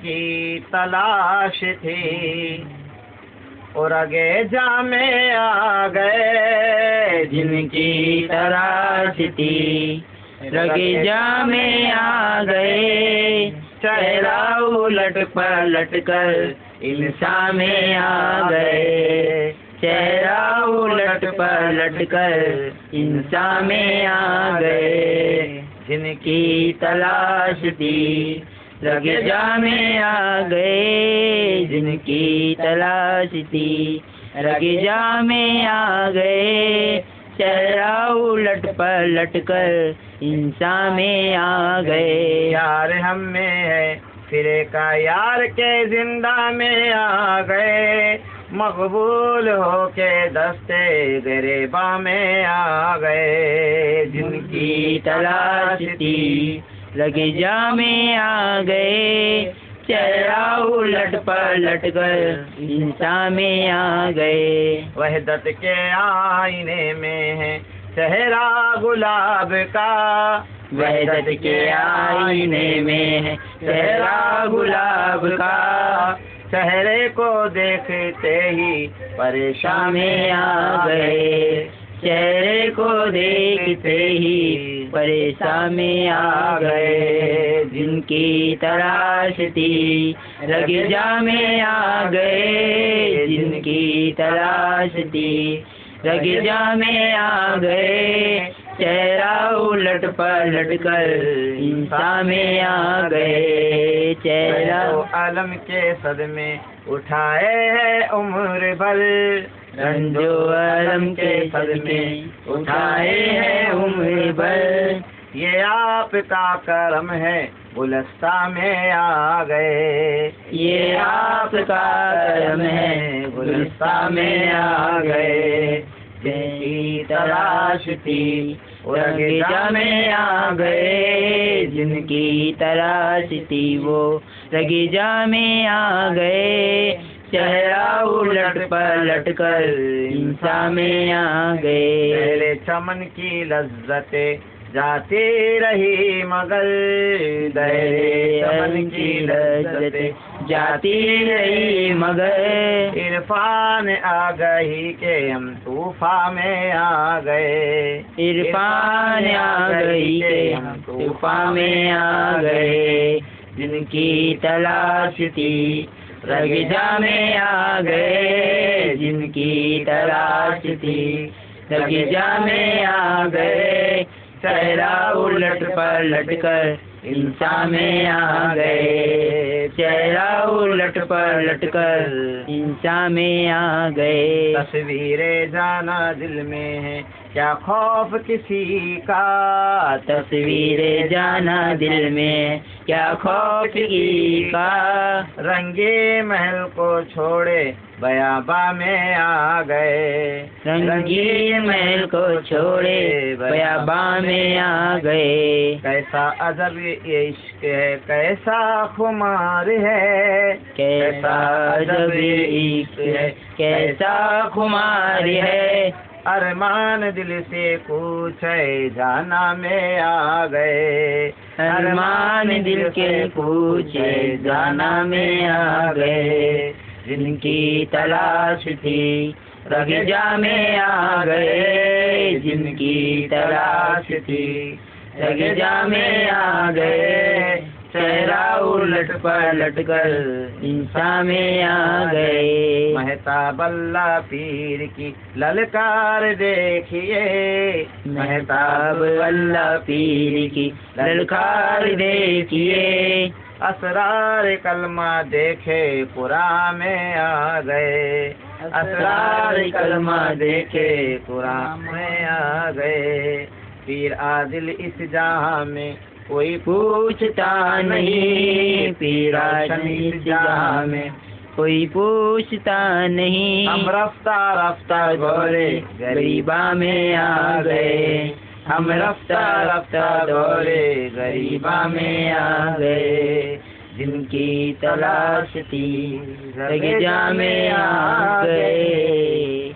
जिनकी तलाश थी, और आगे जा में आ गए जिनकी तलाश थी, रगे जा में आ गए, चेहरा उलट पलट कर इंसान में आ गए, चेहरा उलट पलट कर इंसान में आ गए, जिनकी तलाश थी, रगे जा में आ गए, जिनकी तलाश थी, रगे जा में आ गए, चेहरा उलट पलट कर इंसान में आ गए। यार हम में है फिरे का यार के जिंदा में आ गए, मकबूल हो के दस्ते ग़रीबा में आ गए, जिनकी तलाश थी, लगे जा में आ गए, चेहरा उलट पलट कर इंसान में आ गए। वहदत के आईने में है चेहरा गुलाब का, वहदत के आईने में है चेहरा गुलाब का, चेहरे को देखते ही परेशान में आ गए, चेहरे को देखते ही परेशान में आ गए, जिनकी तलाश थी, रगे जा में आ गए, जिनकी तलाश थी, रगे जा में आ गए, चेहरा उलट पलट कर इंसान में आ गए, चेहरा आलम के सदमे उठाए है उम्र भर, रंजो आलम के सदमे उठाए है उम्र भर, ये आपका करम है गुलस्ता में आ गए, ये आपका करम है गुलस्ता में आ गए, जिनकी तलाश थी, रगे जा में आ गए, जिनकी तलाश थी, वो रगे जा में आ गए, चेहरा उलट पलट कर इंसान में आ गए। पहले चमन की लज्जतें जाती रही मगर, दहरे चमन की लज्जतें जाती रही मगर, इरफान आ गई के हम तूफान में आ गए, इरफान आ गई के हम तूफान में आ गए, जिनकी तलाश थी, रगे जा में आ गए, जिनकी तलाश थी, रगे जा में आ गए, चेहरा उलट पलट कर इंसान में आ गए, चेहरा उलट पलट कर इंसान में आ गए। तस्वीरें जाना दिल में है क्या खौफ किसी का, तस्वीरें जाना दिल में क्या खौफ किसी का, रंगे महल को छोड़े बयाबा में आ गए, रंगे महल को छोड़े बयाबा में आ गए, कैसा अजब ये इश्क है कैसा खुमार है, कैसा अजब ये इश्क है कैसा खुमार है, अरमान दिल से पूछे जाना में आ गए, अरमान दिल के पूछे जाना में आ गए, जिनकी तलाश थी, रगे जा में आ गए, जिनकी तलाश थी, रगे जा में आ गए, चेहरा उलट पलट कर इंसान में आ गए। महताब अल्लाह पीर की ललकार देखिए, महताब अल्लाह पीर की ललकार देखिए, असरार कलमा देखे कुरान में आ गए, असरार कलमा देखे कुरान में आ गए, पीर आदिल इस जहां में कोई पूछता नहीं, पीर आदिल इस जहां में कोई पूछता नहीं, हम रफ्ता रफ्ता दौरे गरीबा में आ गए, हम रफ्ता रफ्ता दौरे गरीबा में आ गए, जिनकी तलाश थी, रगे जा में आ गए।